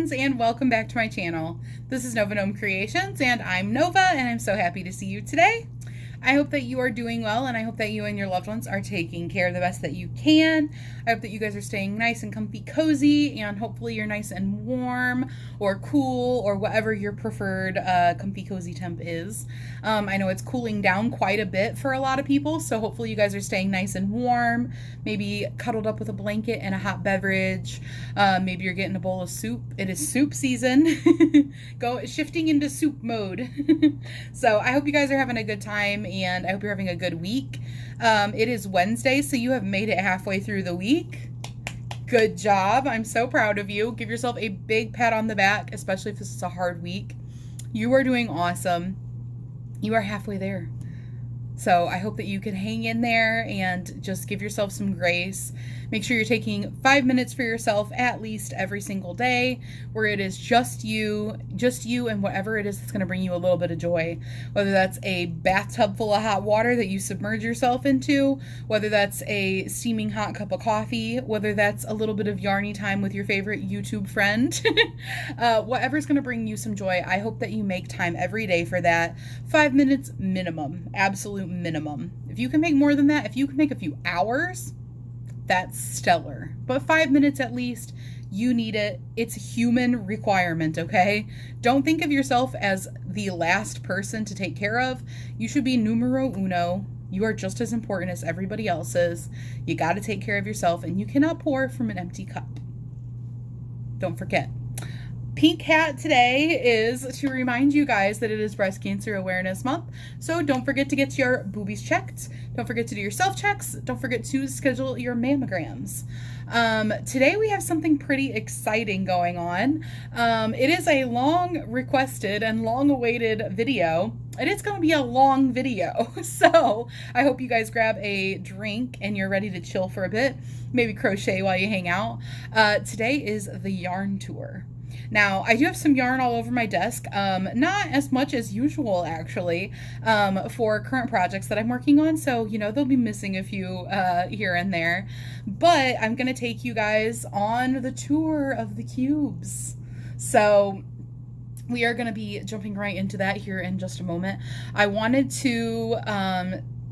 friends, and welcome back to my channel. This is Nova Gnome Creations, and I'm Nova, and I'm so happy to see you today. I hope that you are doing well, and I hope that you and your loved ones are taking care the best that you can. I hope that you guys are staying nice and comfy cozy, and hopefully you're nice and warm or cool or whatever your preferred comfy cozy temp is. I know it's cooling down quite a bit for a lot of people, so hopefully you guys are staying nice and warm, maybe cuddled up with a blanket and a hot beverage. Maybe you're getting a bowl of soup. It is soup season. Shifting into soup mode. So I hope you guys are having a good time, and I hope you're having a good week. It is Wednesday, so you have made it halfway through the week. Good job. I'm so proud of you. Give yourself a big pat on the back, especially if this is a hard week. You are doing awesome. You are halfway there. So I hope that you can hang in there and just give yourself some grace. Make sure you're taking 5 minutes for yourself at least every single day, where it is just you and whatever it is that's going to bring you a little bit of joy. Whether that's a bathtub full of hot water that you submerge yourself into, whether that's a steaming hot cup of coffee, whether that's a little bit of yarny time with your favorite YouTube friend, whatever's going to bring you some joy. I hope that you make time every day for that. 5 minutes minimum, absolute minimum. If you can make more than that, if you can make a few hours, that's stellar. But 5 minutes at least, you need it. It's a human requirement, okay? Don't think of yourself as the last person to take care of. You should be numero uno. You are just as important as everybody else is. You got to take care of yourself, and you cannot pour from an empty cup. Don't forget. Pink hat today is to remind you guys that it is Breast Cancer Awareness Month. So don't forget to get your boobies checked. Don't forget to do your self-checks. Don't forget to schedule your mammograms. Today we have something pretty exciting going on. It is a long requested and long awaited video. And it's going to be a long video. So I hope you guys grab a drink and you're ready to chill for a bit. Maybe crochet while you hang out. Today is the yarn tour. Now, I do have some yarn all over my desk, not as much as usual, actually, for current projects that I'm working on, so, they'll be missing a few here and there, but I'm going to take you guys on the tour of the cubes. So we are going to be jumping right into that here in just a moment. I wanted to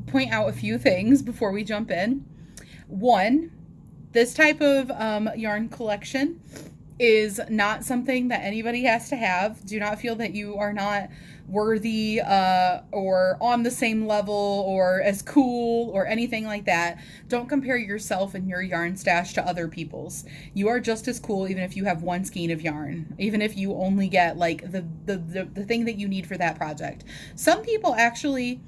point out a few things before we jump in. One, this type of yarn collection is not something that anybody has to have. Do not feel that you are not worthy or on the same level or as cool or anything like that. Don't compare yourself and your yarn stash to other people's. You are just as cool even if you have one skein of yarn, even if you only get like the thing that you need for that project. Some people actually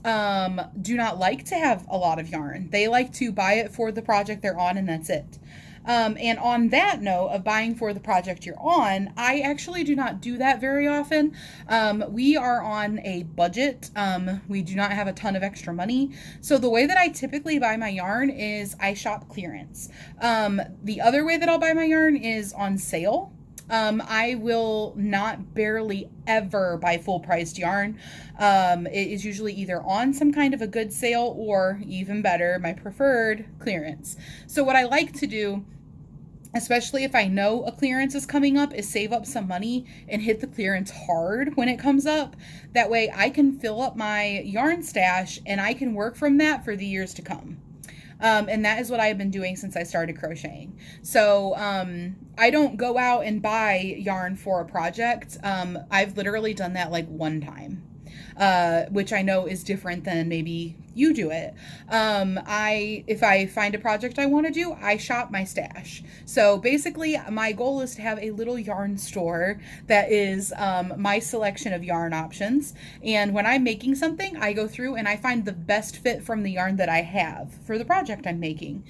do not like to have a lot of yarn. They like to buy it for the project they're on, and that's it. And on that note of buying for the project you're on, I actually do not do that very often. We are on a budget. We do not have a ton of extra money. So the way that I typically buy my yarn is I shop clearance. The other way that I'll buy my yarn is on sale. I will not barely ever buy full priced yarn. It is usually either on some kind of a good sale or, even better, my preferred, clearance. So what I like to do, especially if I know a clearance is coming up, is save up some money and hit the clearance hard when it comes up. That way I can fill up my yarn stash and I can work from that for the years to come. And that is what I've been doing since I started crocheting. So I don't go out and buy yarn for a project. I've literally done that like one time, which I know is different than maybe you do it. If I find a project I want to do, I shop my stash. So basically my goal is to have a little yarn store that is my selection of yarn options. And when I'm making something, I go through and I find the best fit from the yarn that I have for the project I'm making.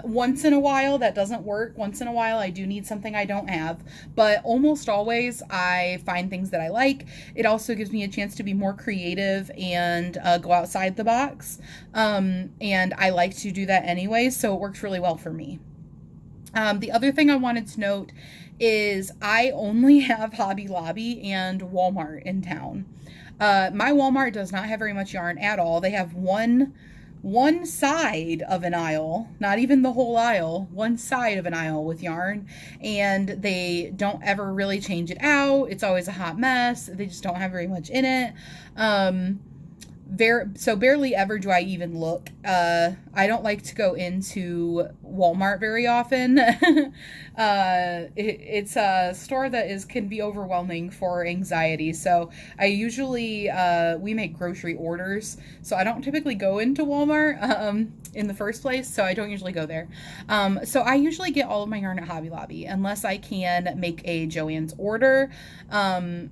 Once in a while that doesn't work. Once in a while I do need something I don't have, but almost always I find things that I like. It also gives me a chance to be more creative and go outside the box. And I like to do that anyway, so it works really well for me. The other thing I wanted to note is I only have Hobby Lobby and Walmart in town. My Walmart does not have very much yarn at all. They have one one side of an aisle, not even the whole aisle, one side of an aisle with yarn, and they don't ever really change it out. It's always a hot mess. They just don't have very much in it. So barely ever do I even look. I don't like to go into Walmart very often. It's a store that can be overwhelming for anxiety. So I usually, we make grocery orders. So I don't typically go into Walmart in the first place. So I don't usually go there. So I usually get all of my yarn at Hobby Lobby unless I can make a Joann's order.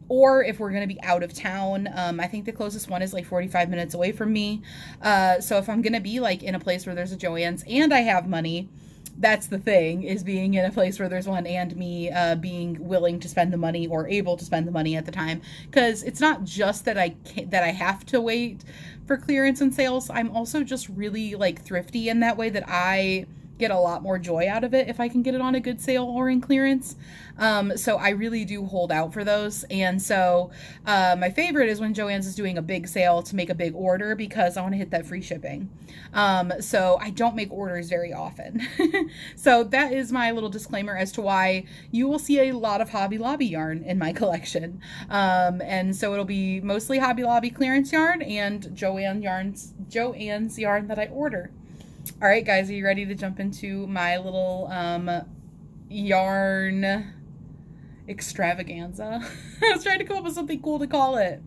Or if we're going to be out of town, I think the closest one is like 45 minutes away from me. So if I'm going to be like in a place where there's a Joann's and I have money, that's the thing, is being in a place where there's one and me being willing to spend the money or able to spend the money at the time. Because it's not just that I have to wait for clearance and sales. I'm also just really like thrifty in that way, that I get a lot more joy out of it if I can get it on a good sale or in clearance. So I really do hold out for those. And so my favorite is when Joann's is doing a big sale to make a big order, because I want to hit that free shipping. So I don't make orders very often. So that is my little disclaimer as to why you will see a lot of Hobby Lobby yarn in my collection. And so it'll be mostly Hobby Lobby clearance yarn and Joann's yarn that I order. All right, guys, are you ready to jump into my little yarn extravaganza? I was trying to come up with something cool to call it.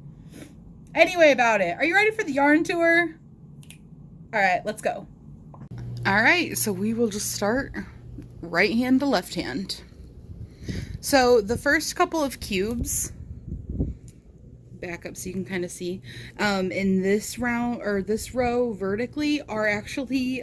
Anyway, about it. Are you ready for the yarn tour? All right, let's go. All right, so we will just start right hand to left hand. So the first couple of cubes, back up so you can kind of see, in this row vertically are actually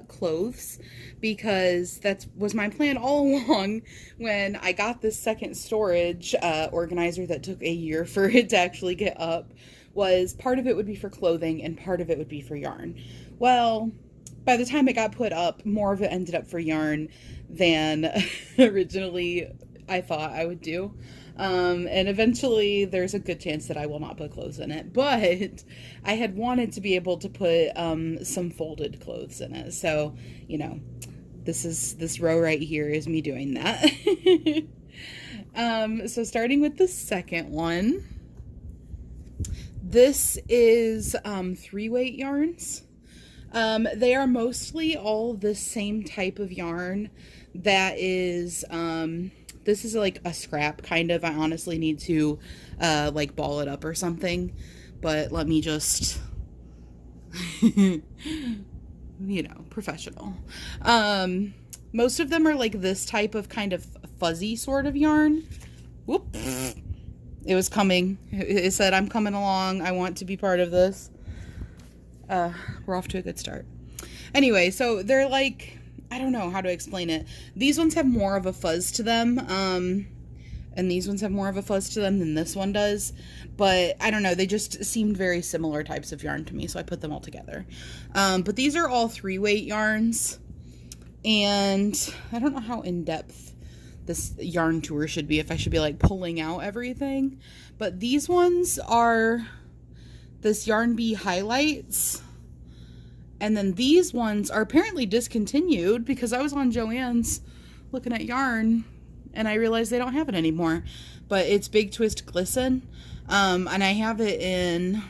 clothes, because that was my plan all along when I got this second storage organizer that took a year for it to actually get up. Was part of it would be for clothing and part of it would be for yarn. Well, by the time it got put up, more of it ended up for yarn than originally I thought I would do. And eventually there's a good chance that I will not put clothes in it, but I had wanted to be able to put some folded clothes in it. So, you know, this row right here is me doing that. So starting with the second one, this is 3-weight yarns. They are mostly all the same type of yarn that is, this is like a scrap kind of. I honestly need to like ball it up or something, but let me just, you know, professional. Most of them are like this type of kind of fuzzy sort of yarn. Whoop. It was coming. It said, I'm coming along. I want to be part of this. We're off to a good start. Anyway, so they're like, I don't know how to explain it. These ones have more of a fuzz to them. And these ones have more of a fuzz to them than this one does. But I don't know. They just seemed very similar types of yarn to me. So I put them all together. But these are all 3-weight yarns. And I don't know how in-depth this yarn tour should be, if I should be like pulling out everything. But these ones are this Yarn Bee highlights. And then these ones are apparently discontinued, because I was on Joann's looking at yarn and I realized they don't have it anymore. But it's Big Twist Glisten. And I have it in,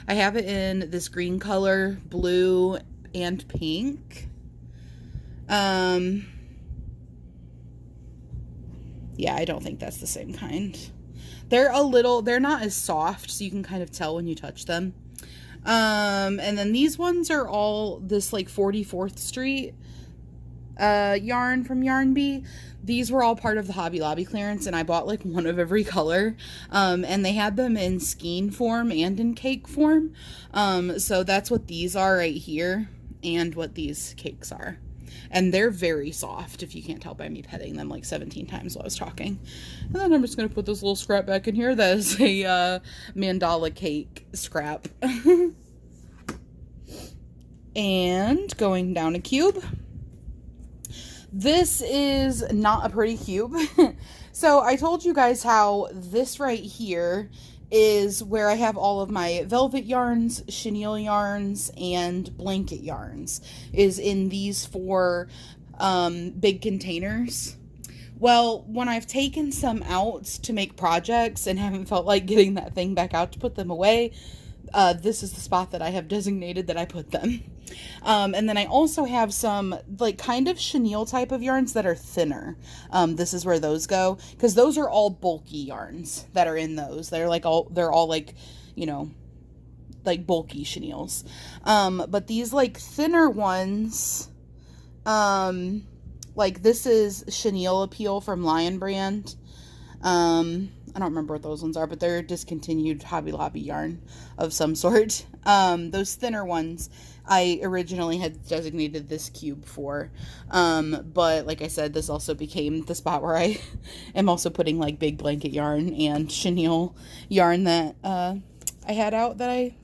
I have it in this green color, blue, and pink. Yeah, I don't think that's the same kind. They're not as soft, so you can kind of tell when you touch them. And then these ones are all this like 44th Street yarn from Yarn Bee. These were all part of the Hobby Lobby clearance, and I bought like one of every color. And they had them in skein form and in cake form. So that's what these are right here, and what these cakes are. And they're very soft, if you can't tell by me petting them like 17 times while I was talking. And then I'm just going to put this little scrap back in here. That is a mandala cake scrap. And going down a cube. This is not a pretty cube. So I told you guys how this right here is where I have all of my velvet yarns, chenille yarns, and blanket yarns, is in these 4 big containers. Well, when I've taken some out to make projects and haven't felt like getting that thing back out to put them away, this is the spot that I have designated that I put them. And then I also have some like kind of chenille type of yarns that are thinner. This is where those go, because those are all bulky yarns that are in those. They're all like, you know, like bulky chenilles. But these like thinner ones, like this is Chenille Appeal from Lion Brand. I don't remember what those ones are, but they're discontinued Hobby Lobby yarn of some sort. Those thinner ones I originally had designated this cube for. But like I said, this also became the spot where I am also putting like big blanket yarn and chenille yarn that I had out that I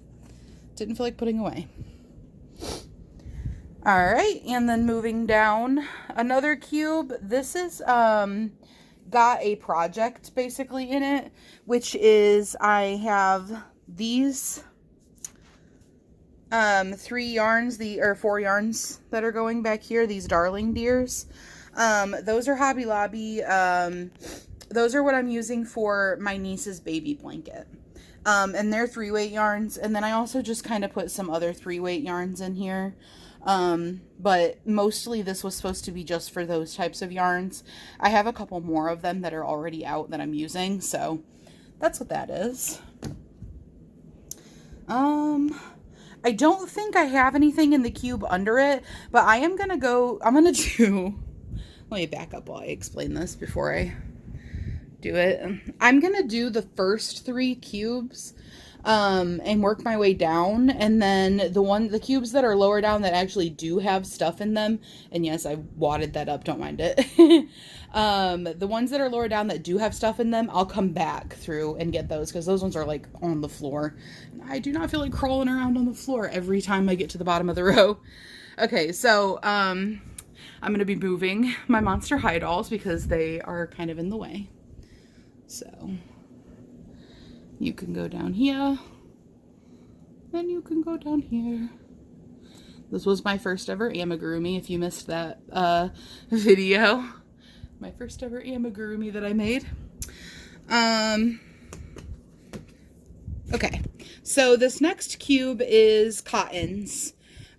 didn't feel like putting away. Alright, and then moving down, another cube. This is got a project basically in it, which is I have these 4 yarns that are going back here, these darling deers. Those are Hobby Lobby. Those are what I'm using for my niece's baby blanket. And they're 3-weight yarns, and then I also just kind of put some other 3-weight yarns in here. But mostly this was supposed to be just for those types of yarns. I have a couple more of them that are already out that I'm using, so that's what that is. I don't think I have anything in the cube under it, but I'm gonna do, let me back up while I explain this before I do it. I'm gonna do the first 3 cubes and work my way down, and then the cubes that are lower down that actually do have stuff in them, and yes, I wadded that up, don't mind it. The ones that are lower down that do have stuff in them, I'll come back through and get those, because those ones are like on the floor. I do not feel like crawling around on the floor every time I get to the bottom of the row. Okay, so I'm gonna be moving my Monster High dolls because they are kind of in the way. So you can go down here, and you can go down here. This was my first ever amigurumi, if you missed that video. My first ever amigurumi that I made. Okay, so this next cube is cottons.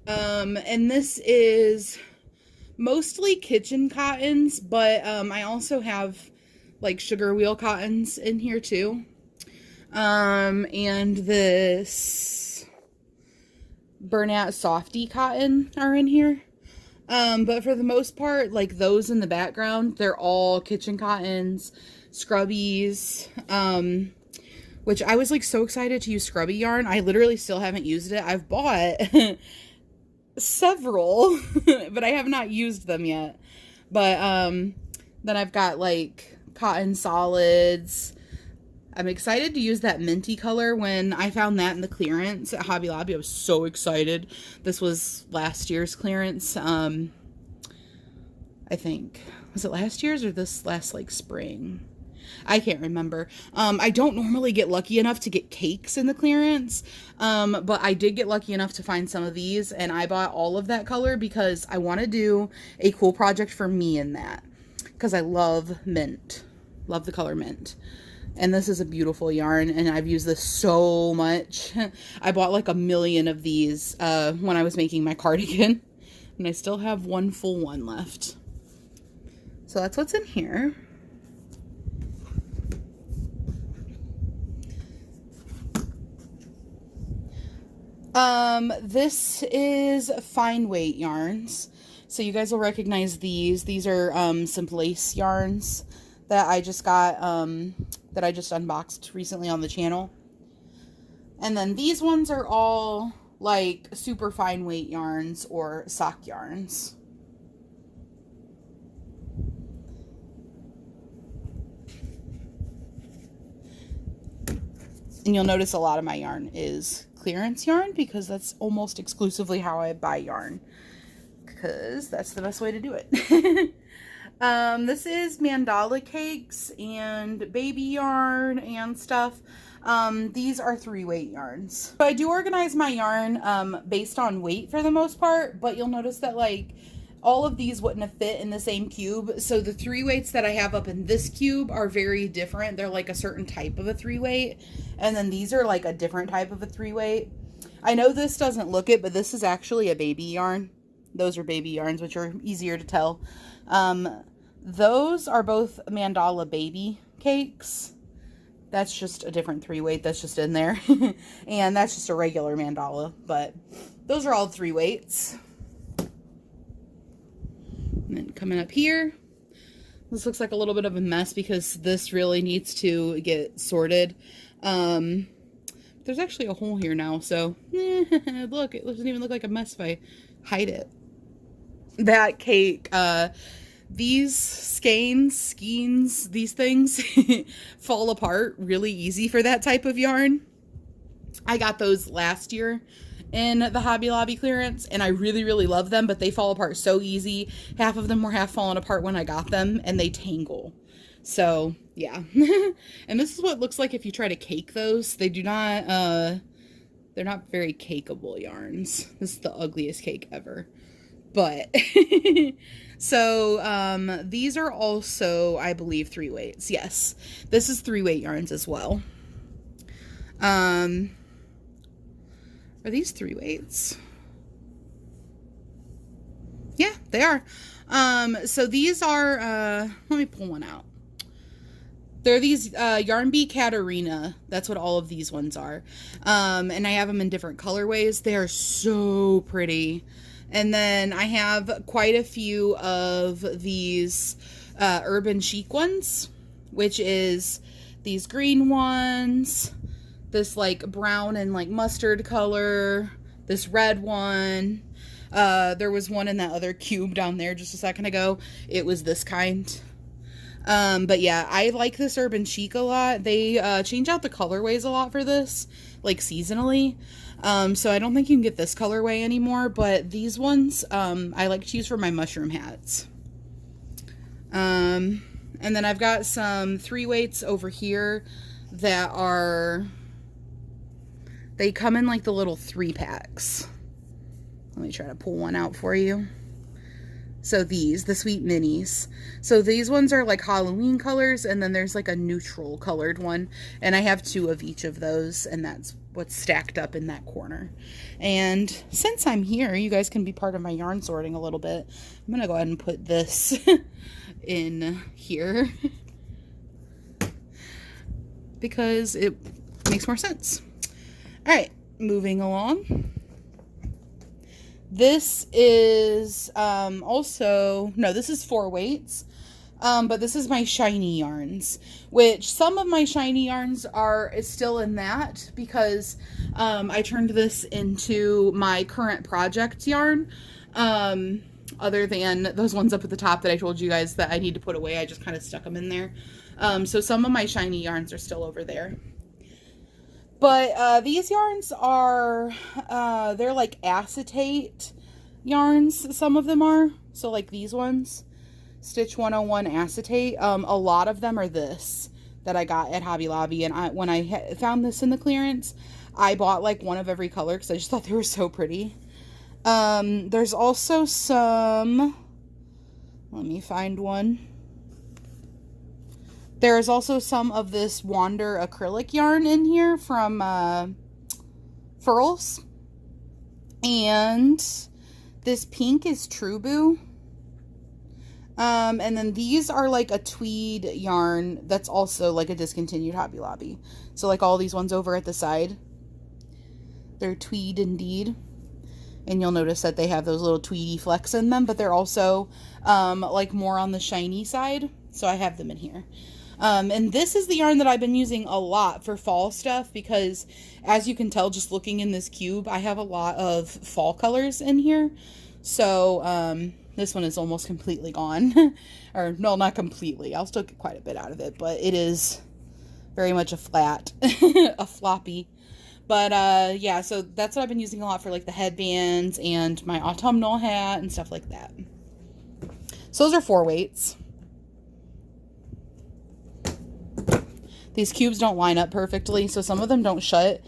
And this is mostly kitchen cottons, but I also have like sugar wheel cottons in here too. And this Bernat Softy cotton are in here. But for the most part, like those in the background, they're all kitchen cottons, scrubbies, which I was like so excited to use scrubby yarn. I literally still haven't used it. I've bought several, but I have not used them yet. But, then I've got like cotton solids. I'm excited to use that minty color. When I found that in the clearance at Hobby Lobby, I was so excited. This was last year's clearance. I think, was it last year's or this last like spring? I can't remember. I don't normally get lucky enough to get cakes in the clearance, but I did get lucky enough to find some of these, and I bought all of that color because I want to do a cool project for me in that, because I love mint. Love the color mint. And this is a beautiful yarn, and I've used this so much. I bought like 1,000,000 of these when I was making my cardigan, and I still have one full one left. So that's what's in here. This is fine weight yarns. So you guys will recognize these. These are some lace yarns that I just got, that I just unboxed recently on the channel. And then these ones are all like super fine weight yarns or sock yarns. And you'll notice a lot of my yarn is clearance yarn because that's almost exclusively how I buy yarn, because that's the best way to do it. This is mandala cakes and baby yarn and stuff. These are 3-weight yarns. So I do organize my yarn based on weight for the most part, but you'll notice that like all of these wouldn't have fit in the same cube. So the 3-weights that I have up in this cube are very different. They're like a certain type of a 3-weight. And then these are like a different type of a 3-weight. I know this doesn't look it, but this is actually a baby yarn. Those are baby yarns, which are easier to tell. Those are both mandala baby cakes. That's just a different 3-weight that's just in there. And that's just a regular mandala, but those are all 3-weights. And then coming up here, this looks like a little bit of a mess because this really needs to get sorted. There's actually a hole here now, so look, it doesn't even look like a mess if I hide it. That cake, these skeins, these things fall apart really easy for that type of yarn. I got those last year in the Hobby Lobby clearance, and I really, really love them, but they fall apart so easy. Half of them were half fallen apart when I got them, and they tangle. So, yeah. And this is what it looks like if you try to cake those. They do not, they're not very cakeable yarns. This is the ugliest cake ever. But, so, these are also, I believe, 3-weights. Yes, this is 3-weight yarns as well. Are these 3-weights? Yeah, they are. So these are, let me pull one out. They're these Yarn Bee Katarina. That's what all of these ones are. And I have them in different colorways. They are so pretty. And then I have quite a few of these Urban Chic ones, which is these green ones, this like brown and like mustard color, this red one. There was one in that other cube down there just a second ago. It was this kind. But yeah, I like this Urban Chic a lot. They change out the colorways a lot for this, like seasonally. So I don't think you can get this colorway anymore, but these ones I like to use for my mushroom hats. And then I've got some 3-weights over here that are, they come in like the little 3-packs. Let me try to pull one out for you. So these, the Sweet Minis. So these ones are like Halloween colors, and then there's like a neutral colored one. And I have 2 of each of those, and that's what's stacked up in that corner. And since I'm here, you guys can be part of my yarn sorting a little bit. I'm going to go ahead and put this in here because it makes more sense. All right, moving along. This is also, no, this is 4-weights, but this is my shiny yarns, which some of my shiny yarns is still in that because I turned this into my current project yarn, other than those ones up at the top that I told you guys that I need to put away. I just kind of stuck them in there. So some of my shiny yarns are still over there. But these yarns are, they're like acetate yarns, some of them are. So like these ones, Stitch 101 acetate. A lot of them are this that I got at Hobby Lobby. And when I found this in the clearance, I bought like one of every color because I just thought they were so pretty. There's also some, let me find one. There's also some of this Wander acrylic yarn in here from Furls. And this pink is True Boo. And then these are like a tweed yarn that's also like a discontinued Hobby Lobby. So like all these ones over at the side, they're tweed indeed. And you'll notice that they have those little tweedy flecks in them, but they're also like more on the shiny side. So I have them in here. And this is the yarn that I've been using a lot for fall stuff because, as you can tell just looking in this cube, I have a lot of fall colors in here. So this one is almost completely gone. Or no, not completely. I'll still get quite a bit out of it, but it is very much a flat, a floppy. But yeah, so that's what I've been using a lot for like the headbands and my autumnal hat and stuff like that. So those are 4-weights. These cubes don't line up perfectly, so some of them don't shut,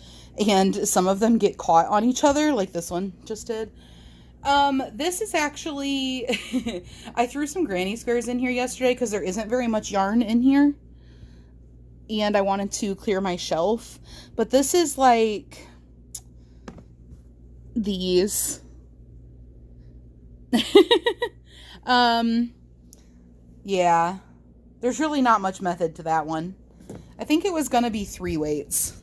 and some of them get caught on each other, like this one just did. This is actually, I threw some granny squares in here yesterday because there isn't very much yarn in here, and I wanted to clear my shelf, but this is like these. Yeah, there's really not much method to that one. I think it was gonna be 3 weights.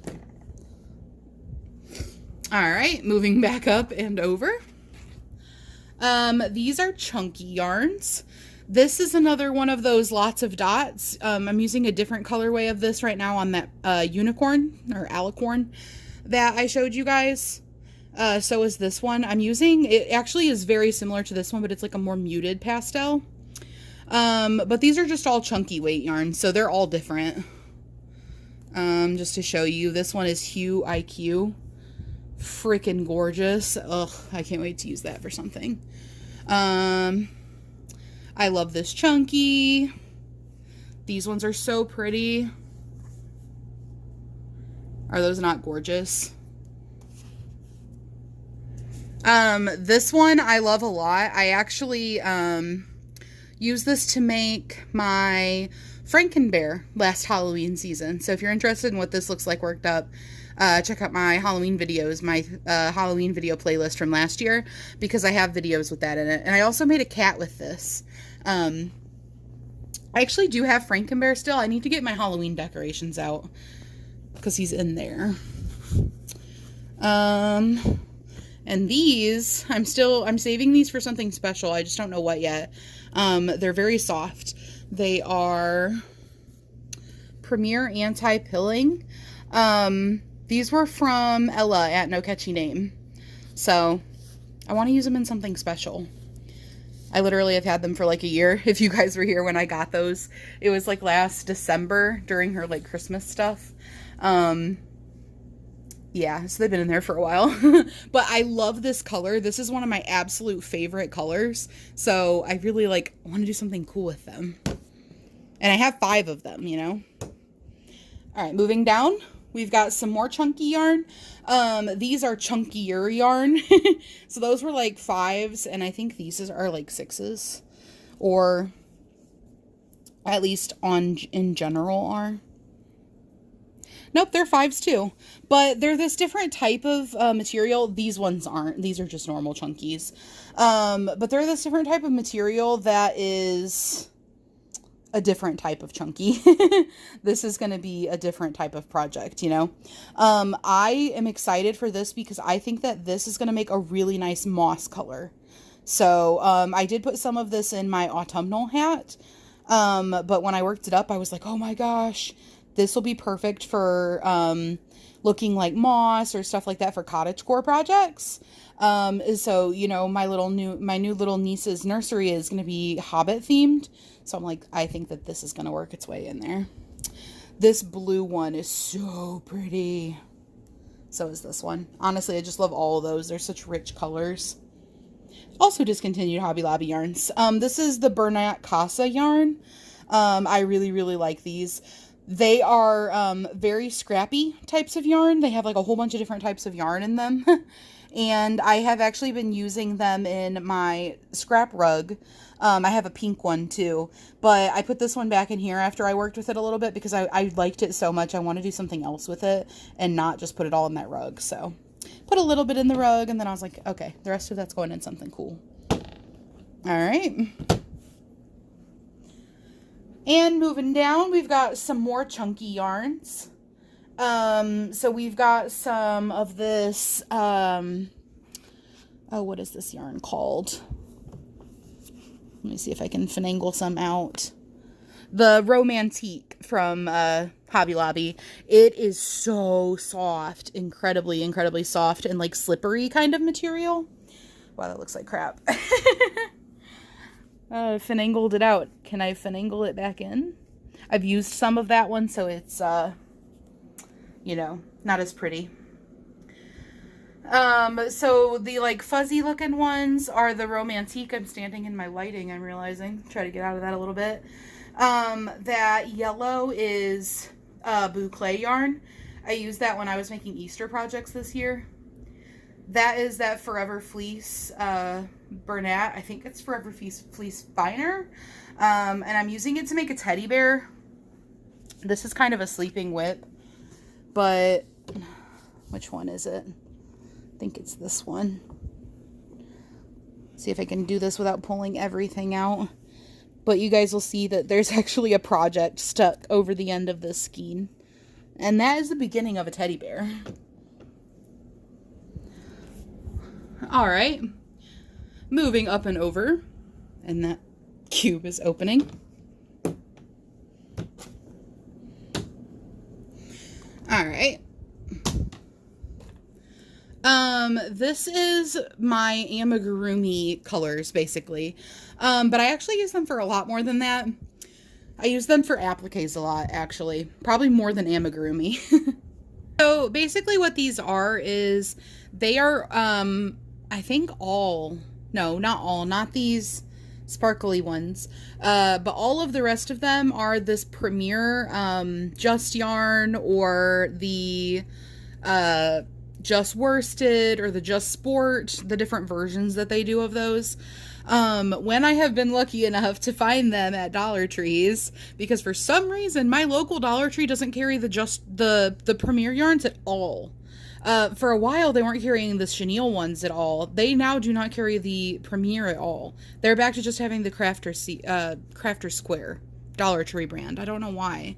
All right, moving back up and over. These are chunky yarns. This is another one of those lots of dots. I'm using a different colorway of this right now on that unicorn or alicorn that I showed you guys. So is this one. I'm using, it actually is very similar to this one, but it's like a more muted pastel. But these are just all chunky weight yarns, so they're all different. Just to show you, this one is Hue IQ. Freaking gorgeous. Ugh, I can't wait to use that for something. I love this chunky. These ones are so pretty. Are those not gorgeous? This one I love a lot. I actually use this to make my Frankenbear last Halloween season. So if you're interested in what this looks like worked up, check out my Halloween videos, my Halloween video playlist from last year, because I have videos with that in it. And I also made a cat with this. I actually do have Frankenbear still. I need to get my Halloween decorations out because he's in there. And these, I'm saving these for something special. I just don't know what yet. They're very soft. They are Premier Anti-Pilling. These were from Ella at No Catchy Name. So I want to use them in something special. I literally have had them for like a year. If you guys were here when I got those, it was like last December during her like Christmas stuff. Yeah, so they've been in there for a while. But I love this color. This is one of my absolute favorite colors. So I really like want to do something cool with them. And I have 5 of them, you know. All right, moving down. We've got some more chunky yarn. These are chunkier yarn. So those were like 5s, and I think these are like 6s. Or at least in general are. Nope, they're 5s too. But they're this different type of material. These ones aren't. These are just normal chunkies. But they're this different type of material that is a different type of chunky. This is going to be a different type of project, you know. I am excited for this because I think that this is going to make a really nice moss color. So I did put some of this in my autumnal hat. But when I worked it up, I was like, oh my gosh, this will be perfect for looking like moss or stuff like that for cottagecore projects. So, you know, my new little niece's nursery is going to be Hobbit themed. So I'm like, I think that this is going to work its way in there. This blue one is so pretty. So is this one. Honestly, I just love all of those. They're such rich colors. Also discontinued Hobby Lobby yarns. This is the Bernat Casa yarn. I really, really like these. They are very scrappy types of yarn. They have like a whole bunch of different types of yarn in them. And I have actually been using them in my scrap rug. I have a pink one too, but I put this one back in here after I worked with it a little bit because I liked it so much. I want to do something else with it and not just put it all in that rug. So put a little bit in the rug, and then I was like, okay, the rest of that's going in something cool. All right. And moving down, we've got some more chunky yarns. So we've got some of this, oh, what is this yarn called? Let me see if I can finagle some out. The Romantique from Hobby Lobby. It is so soft, incredibly, incredibly soft and like slippery kind of material. Wow, that looks like crap. Finangled it out. Can I finagle it back in? I've used some of that one, so it's, you know, not as pretty. So the like fuzzy looking ones are the Romantique. I'm standing in my lighting, I'm realizing. Try to get out of that a little bit. That yellow is boucle yarn. I used that when I was making Easter projects this year. That is that Forever Fleece Bernat. I think it's Forever Fleece Finer. And I'm using it to make a teddy bear. This is kind of a sleeping whip, but which one is it? I think it's this one. See if I can do this without pulling everything out. But you guys will see that there's actually a project stuck over the end of this skein. And that is the beginning of a teddy bear. Alright. Moving up and over. And that cube is opening. Alright. This is my Amigurumi colors, basically. But I actually use them for a lot more than that. I use them for appliques a lot, actually. Probably more than Amigurumi. So, basically what these are is, they are, I think no, not all, not these sparkly ones. But all of the rest of them are this Premier, Just Yarn, or the, Just Worsted, or the Just Sport, the different versions that they do of those. When I have been lucky enough to find them at Dollar Trees, because for some reason my local Dollar Tree doesn't carry the Premier yarns at all. For a while they weren't carrying the chenille ones at all. They now do not carry the Premier at all. They're back to just having the Crafter Square Dollar Tree brand. I don't know why.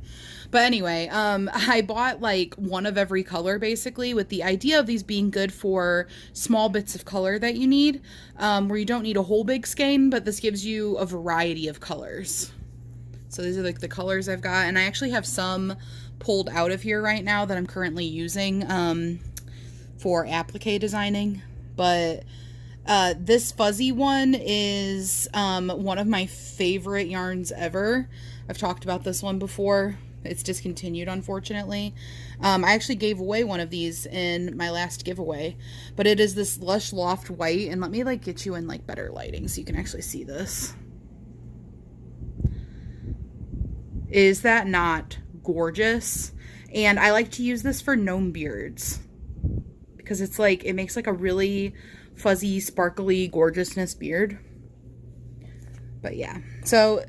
But anyway, I bought like one of every color basically, with the idea of these being good for small bits of color that you need, where you don't need a whole big skein, but this gives you a variety of colors. So these are like the colors I've got, and I actually have some pulled out of here right now that I'm currently using for applique designing. But this fuzzy one is one of my favorite yarns ever. I've talked about this one before. It's discontinued, unfortunately. I actually gave away one of these in my last giveaway, but it is this Lush Loft White, and let me like get you in like better lighting so you can actually see this. Is that not gorgeous? And I like to use this for gnome beards because it's like, it makes like a really fuzzy, sparkly gorgeousness beard. But yeah, so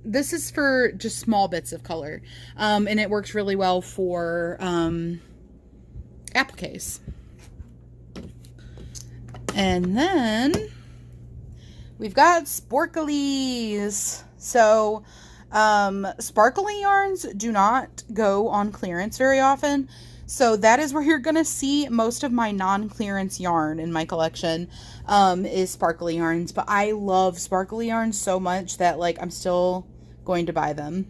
this is for just small bits of color, and it works really well for appliques. And then we've got sparklies. So sparkly yarns do not go on clearance very often. So that is where you're going to see most of my non-clearance yarn in my collection, is sparkly yarns. But I love sparkly yarns so much that like I'm still going to buy them.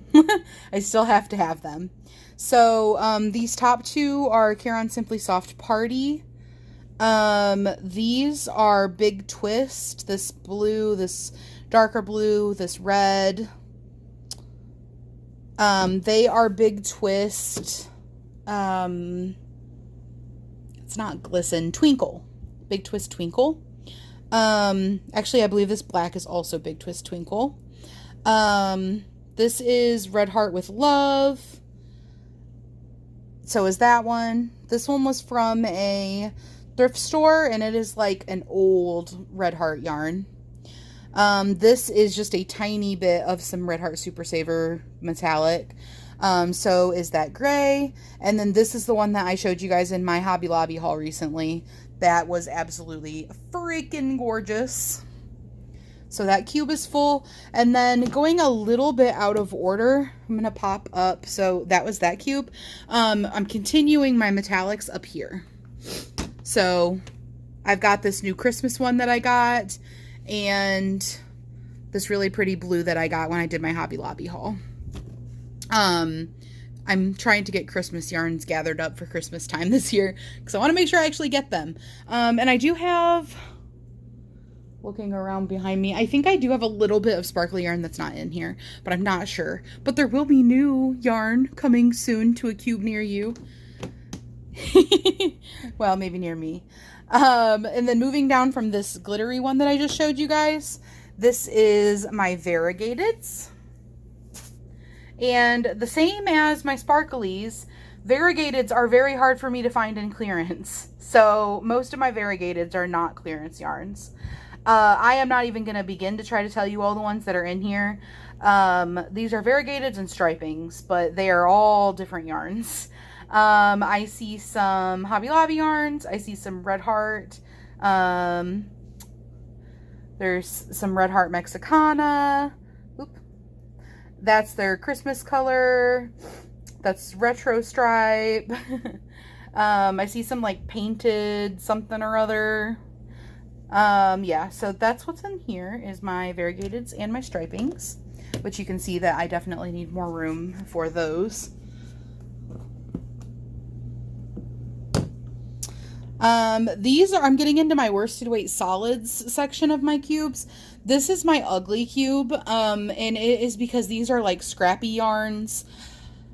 I still have to have them. So these top two are Caron Simply Soft Party. These are Big Twist, this blue, this darker blue, this red. They are Big Twist. It's not Glisten, Twinkle. Big Twist Twinkle. Actually, I believe this black is also Big Twist Twinkle. This is Red Heart with Love. So is that one. This one was from a thrift store, and it is like an old Red Heart yarn. This is just a tiny bit of some Red Heart Super Saver metallic. So is that gray. And then this is the one that I showed you guys in my Hobby Lobby haul recently. That was absolutely freaking gorgeous. So that cube is full. And then going a little bit out of order, I'm going to pop up. So that was that cube. I'm continuing my metallics up here. So I've got this new Christmas one that I got, and this really pretty blue that I got when I did my Hobby Lobby haul. I'm trying to get Christmas yarns gathered up for Christmas time this year, because I want to make sure I actually get them. And I do have, looking around behind me, I think I do have a little bit of sparkly yarn that's not in here, but I'm not sure. But there will be new yarn coming soon to a cube near you. Well, maybe near me. And then moving down from this glittery one that I just showed you guys, this is my variegateds. And the same as my sparklies, variegateds are very hard for me to find in clearance. So most of my variegateds are not clearance yarns. I am not even going to begin to try to tell you all the ones that are in here. These are variegateds and stripings, but they are all different yarns. I see some Hobby Lobby yarns. I see some Red Heart. There's some Red Heart Mexicana. Oop. That's their Christmas color. That's retro stripe. I see some like painted something or other. Yeah, so that's what's in here is my variegateds and my stripings, which you can see that I definitely need more room for those. I'm getting into my worsted weight solids section of my cubes. This is my ugly cube, and it is because these are like scrappy yarns,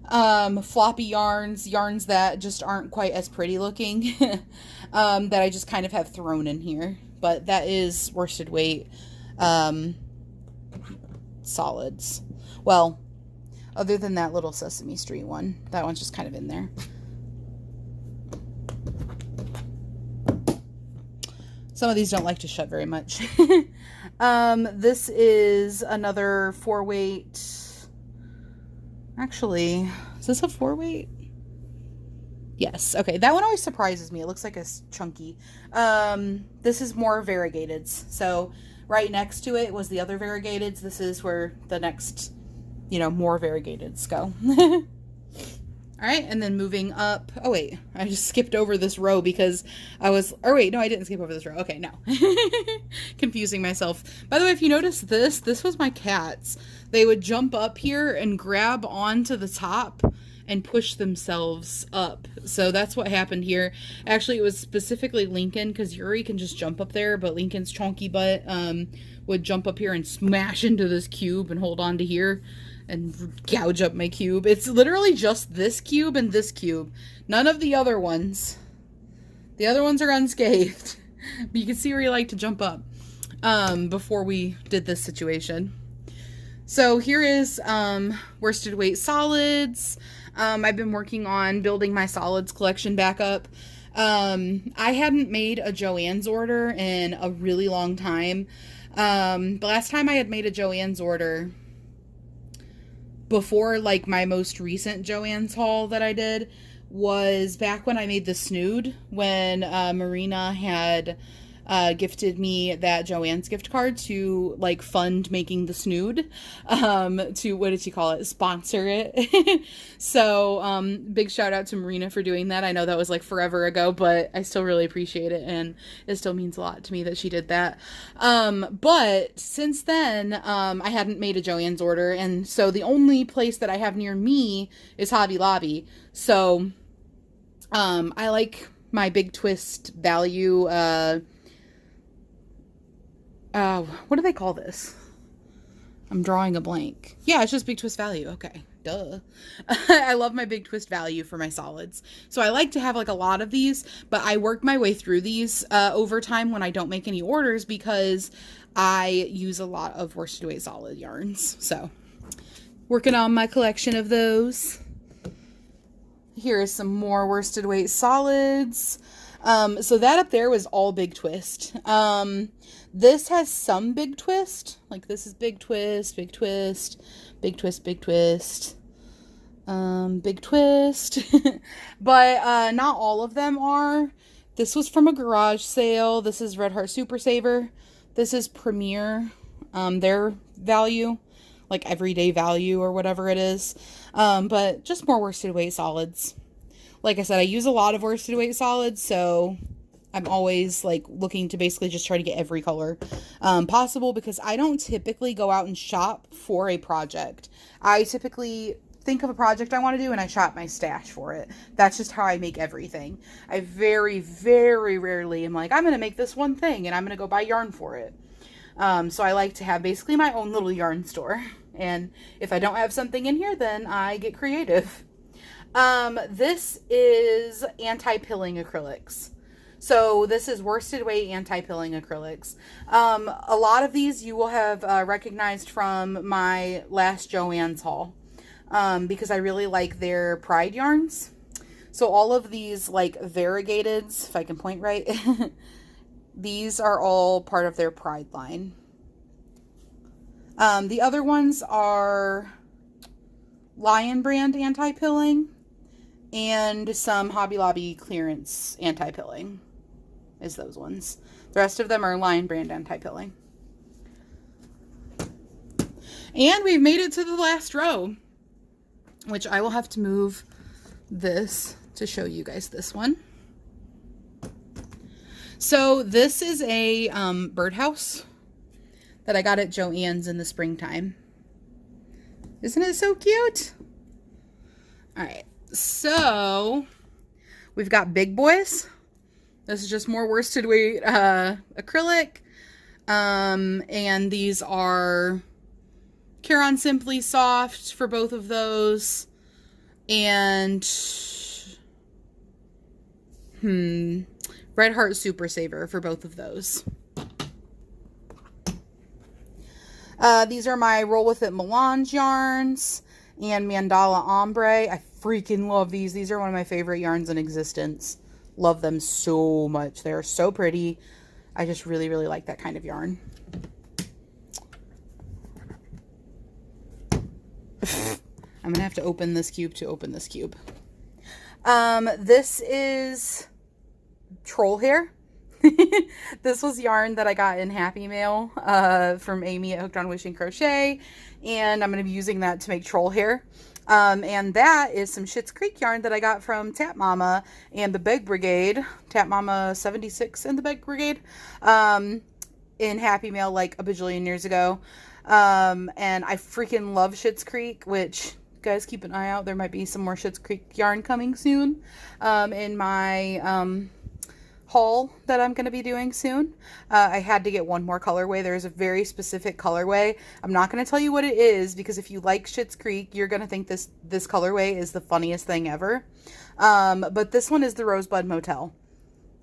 floppy yarns that just aren't quite as pretty looking, that I just kind of have thrown in here. But that is worsted weight, solids. Well, other than that little Sesame Street one, that one's just kind of in there. Some of these don't like to shut very much. This is another 4-weight. Actually, is this a 4-weight? Yes. Okay. That one always surprises me. It looks like it's chunky. This is more variegateds. So right next to it was the other variegateds. This is where the next, more variegateds go. All right, and then moving up. Oh, wait, I just skipped over this row because or wait, no, I didn't skip over this row. Okay, no. Confusing myself. By the way, if you notice this was my cats. They would jump up here and grab onto the top and push themselves up. So that's what happened here. Actually, it was specifically Lincoln, because Yuri can just jump up there, but Lincoln's chonky butt would jump up here and smash into this cube and hold on to here and gouge up my cube. It's literally just this cube and this cube. None of the other ones. The other ones are unscathed. But you can see where you like to jump up before we did this situation. So here is worsted weight solids. I've been working on building my solids collection back up. I hadn't made a Joann's order in a really long time. The last time I had made a Joann's order before like my most recent Joann's haul that I did was back when I made the snood, when Marina had gifted me that Joann's gift card to like fund making the snood, to, what did she call it? Sponsor it. So, big shout out to Marina for doing that. I know that was like forever ago, but I still really appreciate it. And it still means a lot to me that she did that. But since then, I hadn't made a Joann's order. And so the only place that I have near me is Hobby Lobby. So, I like my Big Twist value, what do they call this? I'm drawing a blank. Yeah, it's just Big Twist value. Okay, duh. I love my Big Twist value for my solids. So I like to have like a lot of these, but I work my way through these over time when I don't make any orders, because I use a lot of worsted weight solid yarns. So working on my collection of those. Here is some more worsted weight solids. So that up there was all Big Twist. This has some Big Twist. Like this is Big Twist, Big Twist, Big Twist, Big Twist, Big Twist. But not all of them are. This was from a garage sale. This is Red Heart Super Saver. This is Premier, their value, like everyday value or whatever it is. But just more worsted weight solids. Like I said, I use a lot of worsted weight solids, so I'm always like looking to basically just try to get every color possible, because I don't typically go out and shop for a project. I typically think of a project I want to do and I shop my stash for it. That's just how I make everything. I very, very rarely am like, I'm going to make this one thing and I'm going to go buy yarn for it. So I like to have basically my own little yarn store. And if I don't have something in here, then I get creative. This is anti-pilling acrylics. So this is worsted weight anti-pilling acrylics. A lot of these you will have recognized from my last Joann's haul. because I really like their Pride yarns. So all of these like variegateds, if I can point right, these are all part of their Pride line. The other ones are Lion brand anti-pilling and some Hobby Lobby clearance anti-pilling is those ones. The rest of them are Lion brand anti-pilling. And we've made it to the last row, which I will have to move this to show you guys this one. So this is a birdhouse that I got at Joann's in the springtime. Isn't it so cute? All right, so we've got big boys. This is just more worsted weight acrylic. And these are Caron Simply Soft for both of those. And Red Heart Super Saver for both of those. These are my Roll With It Melange yarns and Mandala Ombre. I freaking love these. These are one of my favorite yarns in existence. Love them so much. They're so pretty. I just really, really like that kind of yarn. I'm going to have to open this cube to open this cube. This is troll hair. This was yarn that I got in Happy Mail from Amy at Hooked on Wishing Crochet, and I'm going to be using that to make troll hair. And that is some Schitt's Creek yarn that I got from Tap Mama and the Beg Brigade, Tap Mama 76 and the Beg Brigade, in Happy Mail like a bajillion years ago. And I freaking love Schitt's Creek, which, guys, keep an eye out. There might be some more Schitt's Creek yarn coming soon in my haul that I'm going to be doing soon. I had to get one more colorway. There's a very specific colorway. I'm not going to tell you what it is, because if you like Schitt's Creek, you're going to think this colorway is the funniest thing ever. But this one is the Rosebud Motel.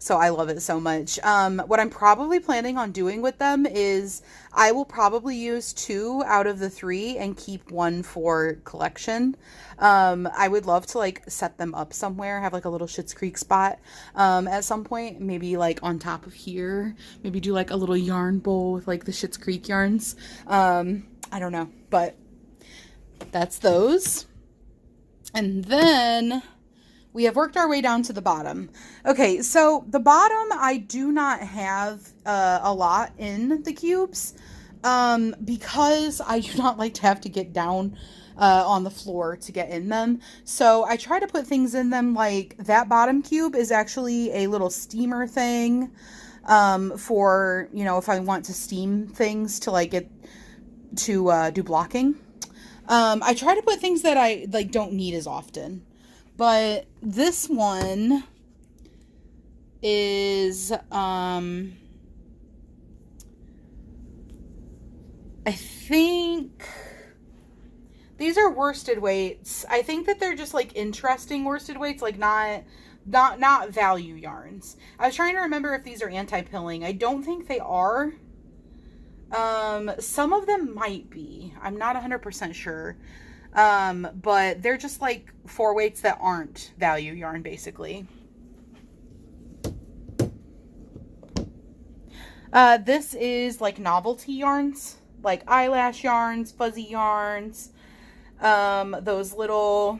So I love it so much. What I'm probably planning on doing with them is I will probably use 2 out of the 3 and keep 1 for collection. I would love to like set them up somewhere, have like a little Schitt's Creek spot at some point, maybe like on top of here, maybe do like a little yarn bowl with like the Schitt's Creek yarns. I don't know, but that's those. And then we have worked our way down to the bottom. Okay, so the bottom, I do not have a lot in the cubes because I do not like to have to get down on the floor to get in them. So I try to put things in them, like that bottom cube is actually a little steamer thing for, you know, if I want to steam things to like get to do blocking. I try to put things that I like don't need as often. But this one is, I think these are worsted weights. I think that they're just like interesting worsted weights, like not value yarns. I was trying to remember if these are anti-pilling. I don't think they are. Some of them might be. I'm not 100% sure. But they're just like 4 weights that aren't value yarn, basically. This is like novelty yarns, like eyelash yarns, fuzzy yarns, those little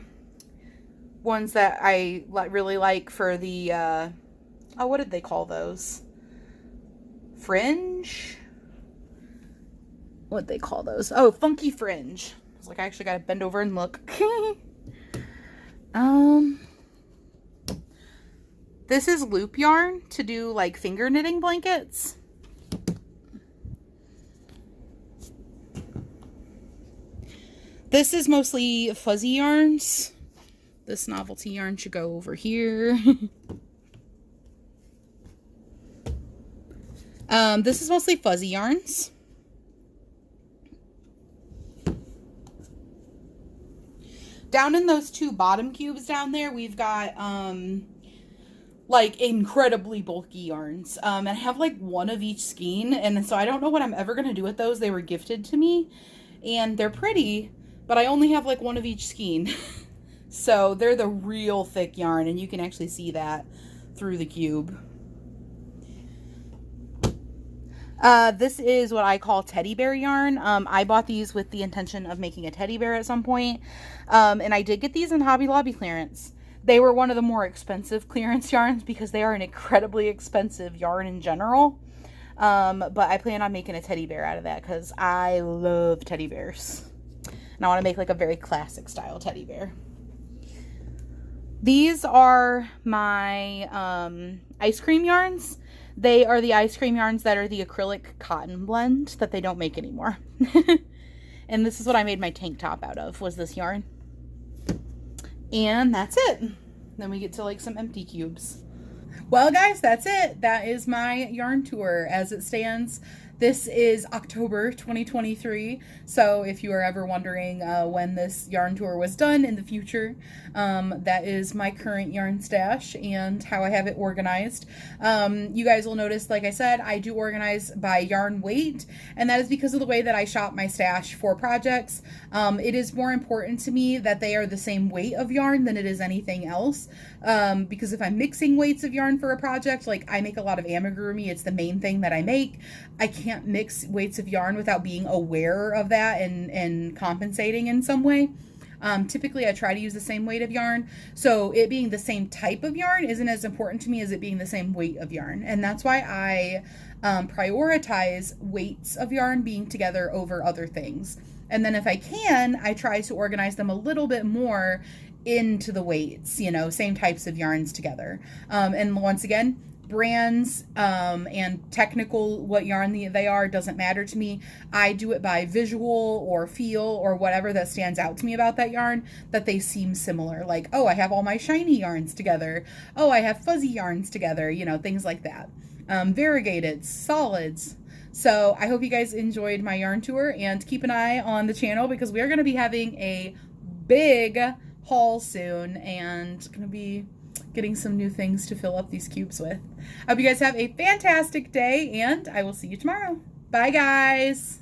ones that I really like for the, oh, what did they call those? Fringe? What'd they call those? Oh, funky fringe. It's like I actually got to bend over and look. This is loop yarn to do like finger knitting blankets. This is mostly fuzzy yarns. This novelty yarn should go over here. This is mostly fuzzy yarns. Down in those 2 bottom cubes down there, we've got, like, incredibly bulky yarns. And I have, like, 1 of each skein, and so I don't know what I'm ever going to do with those. They were gifted to me, and they're pretty, but I only have like one of each skein. So they're the real thick yarn, and you can actually see that through the cube. This is what I call teddy bear yarn. I bought these with the intention of making a teddy bear at some point. And I did get these in Hobby Lobby clearance. They were one of the more expensive clearance yarns because they are an incredibly expensive yarn in general. But I plan on making a teddy bear out of that because I love teddy bears. And I want to make like a very classic style teddy bear. These are my ice cream yarns. They are the ice cream yarns that are the acrylic cotton blend that they don't make anymore. And this is what I made my tank top out of, was this yarn. And that's it. Then we get to like some empty cubes. Well, guys, that's it. That is my yarn tour as it stands. This is October 2023, so if you are ever wondering when this yarn tour was done in the future, that is my current yarn stash and how I have it organized. You guys will notice, like I said, I do organize by yarn weight, and that is because of the way that I shop my stash for projects. It is more important to me that they are the same weight of yarn than it is anything else, because if I'm mixing weights of yarn for a project, like I make a lot of amigurumi, it's the main thing that I make. I can't mix weights of yarn without being aware of that and compensating in some way. Typically I try to use the same weight of yarn, so it being the same type of yarn isn't as important to me as it being the same weight of yarn, and that's why I prioritize weights of yarn being together over other things. And then if I can, I try to organize them a little bit more into the weights, you know, same types of yarns together. And once again, brands and technical what yarn they are doesn't matter to me. I do it by visual or feel or whatever that stands out to me about that yarn, that they seem similar. Like, oh, I have all my shiny yarns together. Oh, I have fuzzy yarns together, you know, things like that. Variegated, solids. So I hope you guys enjoyed my yarn tour, and keep an eye on the channel because we are going to be having a big haul soon and going to be getting some new things to fill up these cubes with. I hope you guys have a fantastic day, and I will see you tomorrow. Bye, guys.